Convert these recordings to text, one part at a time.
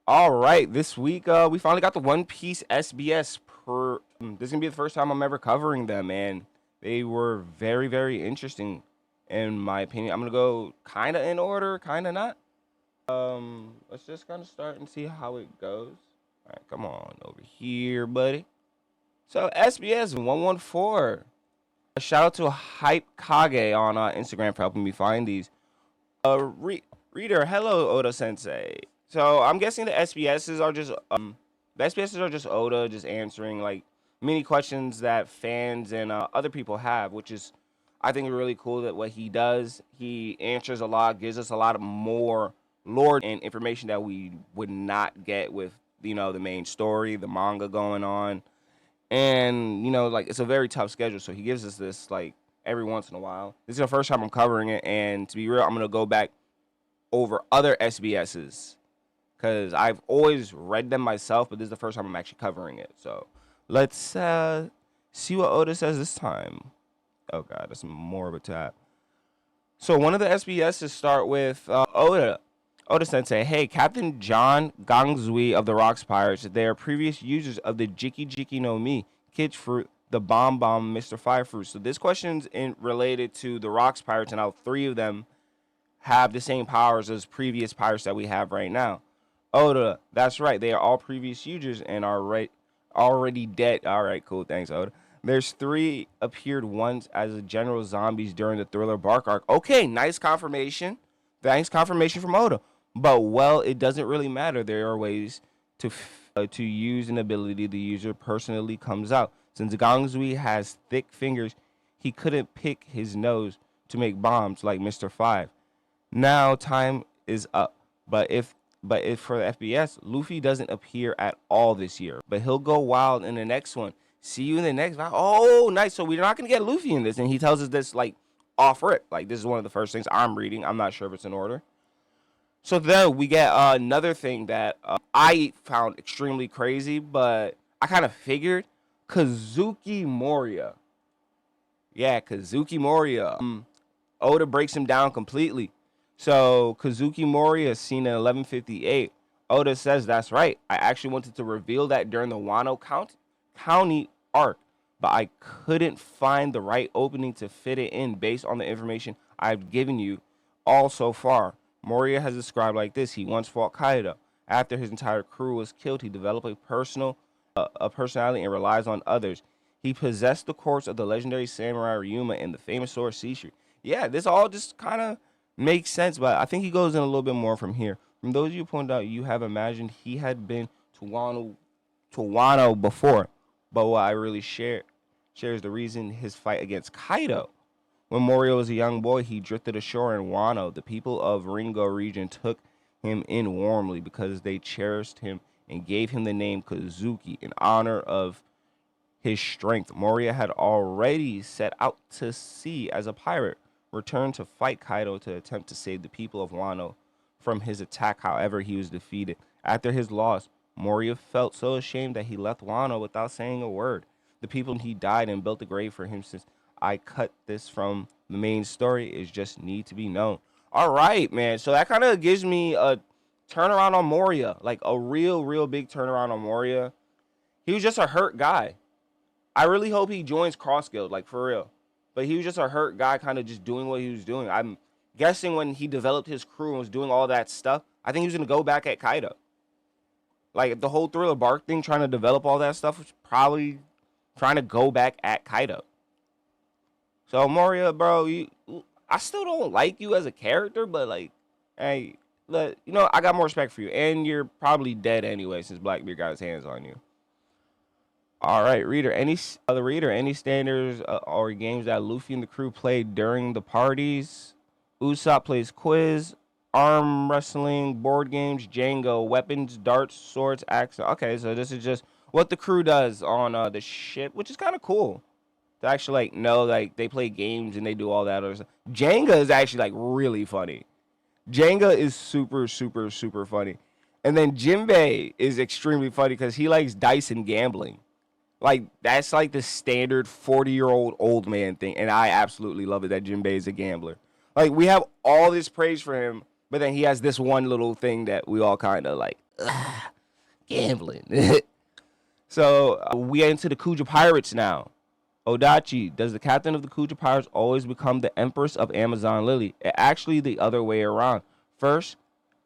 All right, this week we finally got the One Piece SBS. This is gonna be the first time I'm ever covering them, and they were very, very interesting, in my opinion. I'm gonna go kind of in order, kind of not. Let's just kind of start and see how it goes. All right, come on over here, buddy. So SBS 114. A shout out to hypekage on Instagram for helping me find these. Reader, hello Oda Sensei. So I'm guessing the SBSs are just Oda just answering like many questions that fans and other people have, which is I think really cool that what he does. He answers a lot, gives us a lot of more lore and information that we would not get with the main story, the manga going on, and like it's a very tough schedule. So he gives us this like every once in a while. This is the first time I'm covering it, and to be real, I'm gonna go back over other SBSs because I've always read them myself, but this is the first time I'm actually covering it. So let's see what Oda says this time. Oh god, that's more of a tab. So one of the SBSs start with Oda. Oda Sensei, hey, Captain John Gangzui of the Rocks Pirates. They are previous users of the Jiki Jiki no Mi, Kid Fruit, the Bomb Bomb, Mr. Fire Fruit. So this question's related to the Rocks Pirates and how three of them have the same powers as previous pirates that we have right now. Oda, that's right. They are all previous users and are already dead. All right, cool. Thanks, Oda. There's three appeared once as general zombies during the Thriller Bark arc. Okay, nice confirmation. Thanks, confirmation from Oda. But well, it doesn't really matter. There are ways to use an ability the user personally comes out. Since Gangzui has thick fingers, he couldn't pick his nose to make bombs like Mr. Five. Now time is up. But if for the FBS, Luffy doesn't appear at all this year. But he'll go wild in the next one. See you in the next one. Oh, nice. So we're not gonna get Luffy in this. And he tells us this like off rip. Like this is one of the first things I'm reading. I'm not sure if it's in order. So then we get another thing that I found extremely crazy, but I kind of figured Kazuki Moria. Yeah, Kazuki Moria. Oda breaks him down completely. So Kazuki Moria is seen in 1158. Oda says that's right. I actually wanted to reveal that during the County arc, but I couldn't find the right opening to fit it in based on the information I've given you all so far. Moria has described like this: he once fought Kaido. After his entire crew was killed, he developed a personality and relies on others. He possessed the corpse of the legendary samurai Ryuma and the famous sword Sishu. Yeah, this all just kind of makes sense, but I think he goes in a little bit more from here. From those you pointed out, you have imagined he had been to Wano before, but what I really shares the reason his fight against Kaido. When Moria was a young boy, he drifted ashore in Wano. The people of Ringo region took him in warmly because they cherished him and gave him the name Kazuki in honor of his strength. Moria had already set out to sea as a pirate, returned to fight Kaido to attempt to save the people of Wano from his attack. However, he was defeated. After his loss, Moria felt so ashamed that he left Wano without saying a word. The people he died and built a grave for him. Since I cut this from the main story, it just need to be known. All right, man. So that kind of gives me a turnaround on Moria, like a real big turnaround on Moria. He was just a hurt guy. I really hope he joins Cross Guild, like for real. But he was just a hurt guy, kind of just doing what he was doing. I'm guessing when he developed his crew and was doing all that stuff, I think he was gonna go back at Kaido. Like the whole Thriller Bark thing, trying to develop all that stuff was probably trying to go back at Kaido. So Moria, bro, I still don't like you as a character, but like, hey, I got more respect for you, and you're probably dead anyway since Blackbeard got his hands on you. All right, reader. Any standards or games that Luffy and the crew played during the parties? Usopp plays quiz, arm wrestling, board games, Django, weapons, darts, swords, axe. Okay, so this is just what the crew does on the ship, which is kind of cool to actually like know like they play games and they do all that other stuff. Jenga is actually like really funny. Jenga is super funny, and then Jinbei is extremely funny because he likes dice and gambling. Like that's like the standard 40-year-old old man thing, and I absolutely love it that Jinbei is a gambler. Like we have all this praise for him, but then he has this one little thing that we all kind of like. Gambling. So we get into the Kuja Pirates now. Odachi, does the captain of the Kuja Pirates always become the Empress of Amazon Lily? Actually, the other way around. First,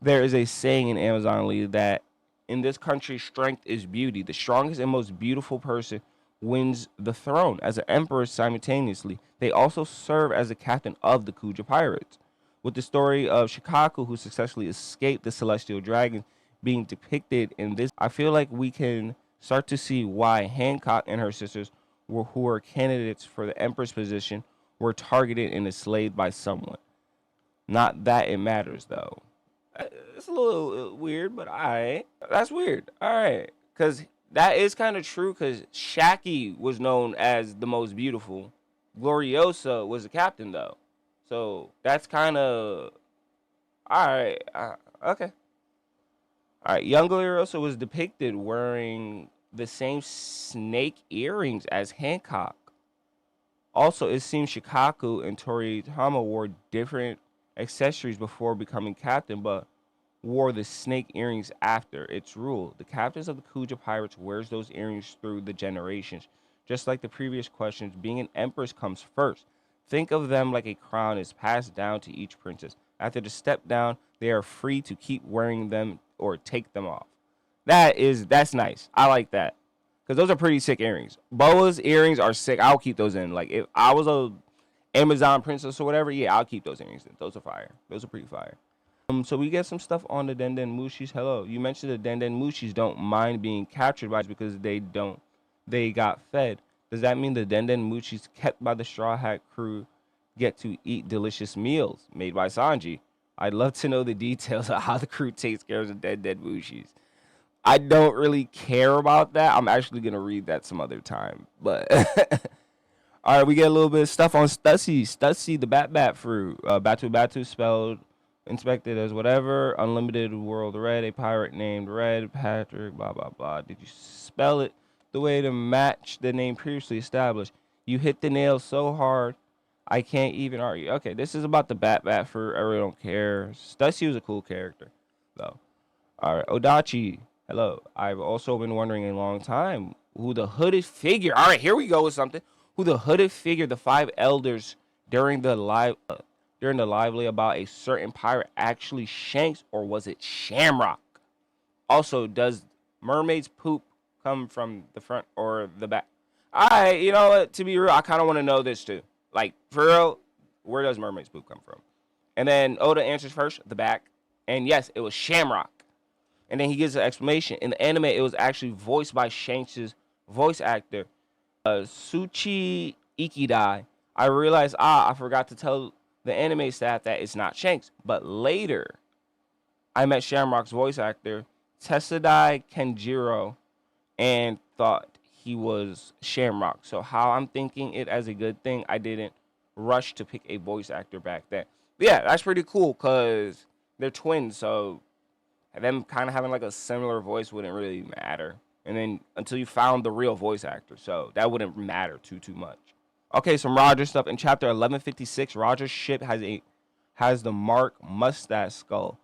there is a saying in Amazon Lily that in this country, strength is beauty. The strongest and most beautiful person wins the throne as an empress simultaneously. They also serve as the captain of the Kuja Pirates. With the story of Shikaku, who successfully escaped the celestial dragon, being depicted in this, I feel like we can start to see why Hancock and her sisters, who were candidates for the empress position, were targeted and enslaved by someone. Not that it matters, though. It's a little weird, but alright. That's weird. Alright. Because that is kind of true, because Shaki was known as the most beautiful. Gloriosa was the captain, though. So that's kind of. Alright. Okay. Alright. Young Gloriosa was depicted wearing the same snake earrings as Hancock. Also, it seems Shikaku and Toritama wore different accessories before becoming captain, but wore the snake earrings after. Its rule. The captains of the Kuja Pirates wears those earrings through the generations. Just like the previous questions, being an empress comes first. Think of them like a crown is passed down to each princess. After the step down, they are free to keep wearing them or take them off. That's nice. I like that. Because those are pretty sick earrings. Boa's earrings are sick. I'll keep those in. Like, if I was a Amazon princess or whatever, yeah, I'll keep those earrings in. Those are fire. Those are pretty fire. So we get some stuff on the Denden Mushis. Hello. You mentioned the Denden Mushis don't mind being captured by because they got fed. Does that mean the Denden Mushis kept by the Straw Hat crew get to eat delicious meals made by Sanji? I'd love to know the details of how the crew takes care of the Denden Mushis. I don't really care about that. I'm actually going to read that some other time. But, all right, we get a little bit of stuff on Stussy. Stussy, the Bat fruit. Batu Batu spelled, inspected as whatever. Unlimited World Red, a pirate named Red, Patrick, blah, blah, blah. Did you spell it the way to match the name previously established? You hit the nail so hard, I can't even argue. Okay, this is about the Bat fruit. I really don't care. Stussy was a cool character, though. All right, Odachi. Hello. I've also been wondering a long time who the hooded figure. All right, here we go with something. Who the hooded figure, the five elders during the lively about a certain pirate actually Shanks, or was it Shamrock? Also, does mermaid's poop come from the front or the back? All right, you know what? To be real, I kind of want to know this too. Like, for real, where does mermaid's poop come from? And then Oda answers first, the back. And yes, it was Shamrock. And then he gives an explanation. In the anime, it was actually voiced by Shanks' voice actor, Suchi Ikidai. I realized, I forgot to tell the anime staff that it's not Shanks. But later, I met Shamrock's voice actor, Tsusadai Kenjiro, and thought he was Shamrock. So how I'm thinking it as a good thing, I didn't rush to pick a voice actor back then. But yeah, that's pretty cool because they're twins, so them kind of having like a similar voice wouldn't really matter. And then until you found the real voice actor, so that wouldn't matter too much. Okay, some Rodger stuff. In chapter 1156, Rodger's ship has the Mark mustache skull,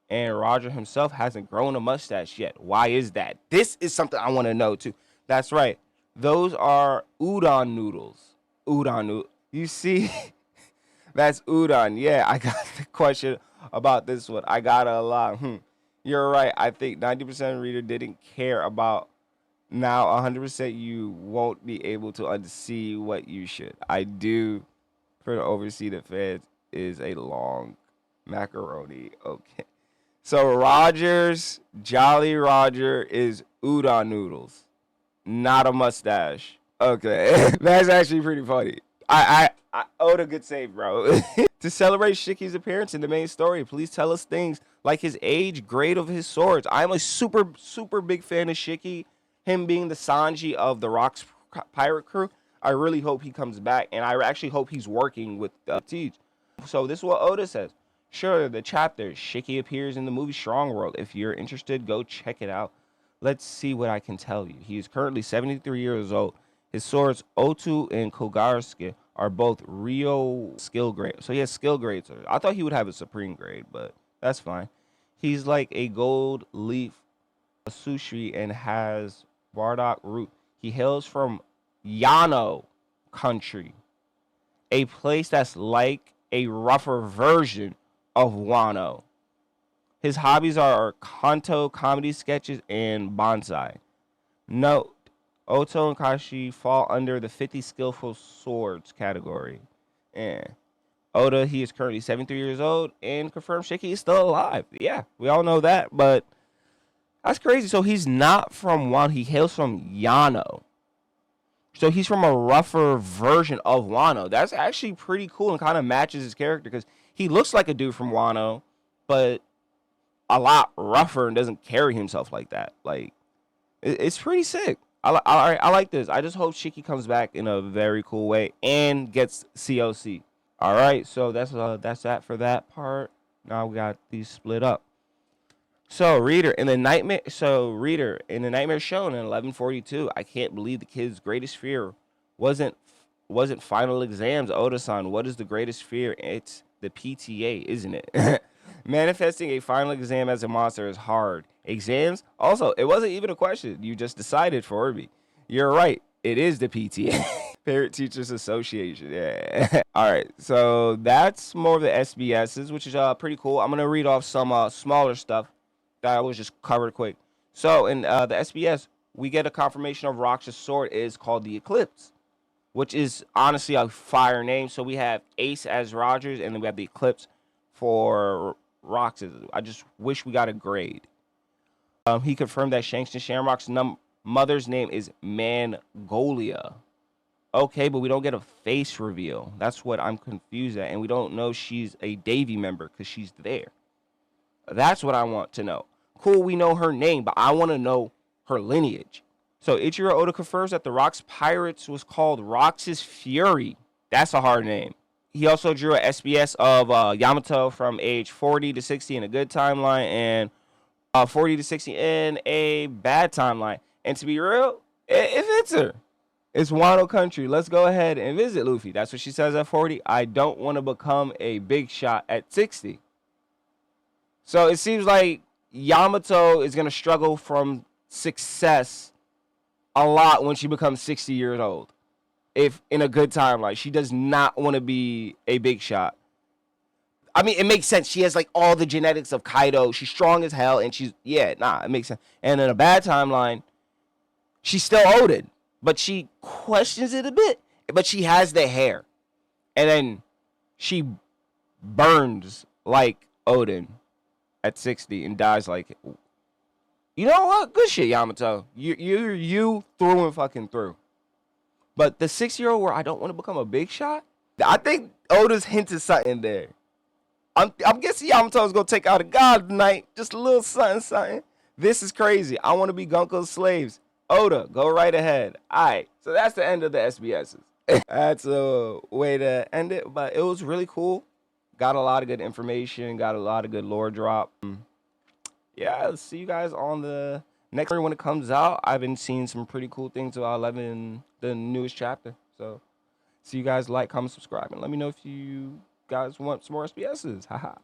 and Rodger himself hasn't grown a mustache yet. Why is that? This is something I want to know too. That's right. Those are udon noodles. Udon noodles. You see, that's udon. Yeah, I got the question about this one. I got a lot. You're right. I think 90% of reader didn't care about. Now 100% you won't be able to unsee what you should. I do. For the oversee the feds is a long macaroni. Okay. So Rodger's Jolly Rodger is udon noodles, not a mustache. Okay. That's actually pretty funny. I owed a good save, bro. To celebrate Shiki's appearance in the main story, please tell us things like his age, grade of his swords. I'm a super big fan of Shiki. Him being the Sanji of the Rocks pirate crew. I really hope he comes back, and I actually hope he's working with Teach. So this is what Oda says. Sure, the chapter, Shiki appears in the movie Strong World. If you're interested, go check it out. Let's see what I can tell you. He is currently 73 years old. His swords, Otu and Kogarsuke, are both Rio skill grade. So he has skill grades. I thought he would have a supreme grade, but that's fine. He's like a gold leaf sushi and has Bardock root. He hails from Yano country, a place that's like a rougher version of Wano. His hobbies are kanto, comedy sketches, and bonsai. Note, Oto and Kashi fall under the 50 skillful swords category. And Oda, he is currently 73 years old, and confirmed Shiki is still alive. Yeah, we all know that, but that's crazy. So he's not from Wano. He hails from Yano. So he's from a rougher version of Wano. That's actually pretty cool and kind of matches his character because he looks like a dude from Wano, but a lot rougher and doesn't carry himself like that. Like, it's pretty sick. I like this. I just hope Shiki comes back in a very cool way and gets COC. All right, so that's that for that part. Now we got these split up. So reader in the nightmare shown in 1142, I can't believe the kid's greatest fear wasn't final exams. Oda-san, what is the greatest fear? It's the PTA, isn't it? Manifesting a final exam as a monster is hard. Exams? Also, it wasn't even a question. You just decided for me. You're right. It is the PTA. Parent Teachers Association. Yeah. All right. So that's more of the SBSs, which is pretty cool. I'm going to read off some smaller stuff that I was just covered quick. So in the SBS, we get a confirmation of Rox's sword is called the Eclipse, which is honestly a fire name. So we have Ace as Rodgers, and then we have the Eclipse for Rox's. I just wish we got a grade. He confirmed that Shanks and Shamrock's mother's name is Mangolia. Okay, but we don't get a face reveal. That's what I'm confused at. And we don't know she's a Davy member because she's there. That's what I want to know. Cool, we know her name, but I want to know her lineage. So Ichiro Oda confirms that the Rocks Pirates was called Rox's Fury. That's a hard name. He also drew a SBS of Yamato from age 40 to 60 in a good timeline and 40 to 60 in a bad timeline. And to be real, it fits her. It's Wano country. Let's go ahead and visit Luffy. That's what she says at 40. I don't want to become a big shot at 60. So it seems like Yamato is going to struggle from success a lot when she becomes 60 years old. If in a good timeline, she does not want to be a big shot. I mean, it makes sense. She has like all the genetics of Kaido. She's strong as hell, and it makes sense. And in a bad timeline, she's still Oden, but she questions it a bit. But she has the hair, and then she burns like Oden at 60 and dies like. You know what? Good shit, Yamato. You through and fucking through. But the 6-year-old where I don't want to become a big shot, I think Oda's hinted something there. I'm guessing Yamato's going to take out a god tonight. Just a little something. This is crazy. I want to be Gunko's slaves. Oda, go right ahead. All right. So that's the end of the SBSs. That's a way to end it. But it was really cool. Got a lot of good information. Got a lot of good lore drop. Yeah, I'll see you guys on the next one when it comes out. I've been seeing some pretty cool things about 11, the newest chapter. So see you guys, like, comment, subscribe, and let me know if you guys want some more SBSs. Haha.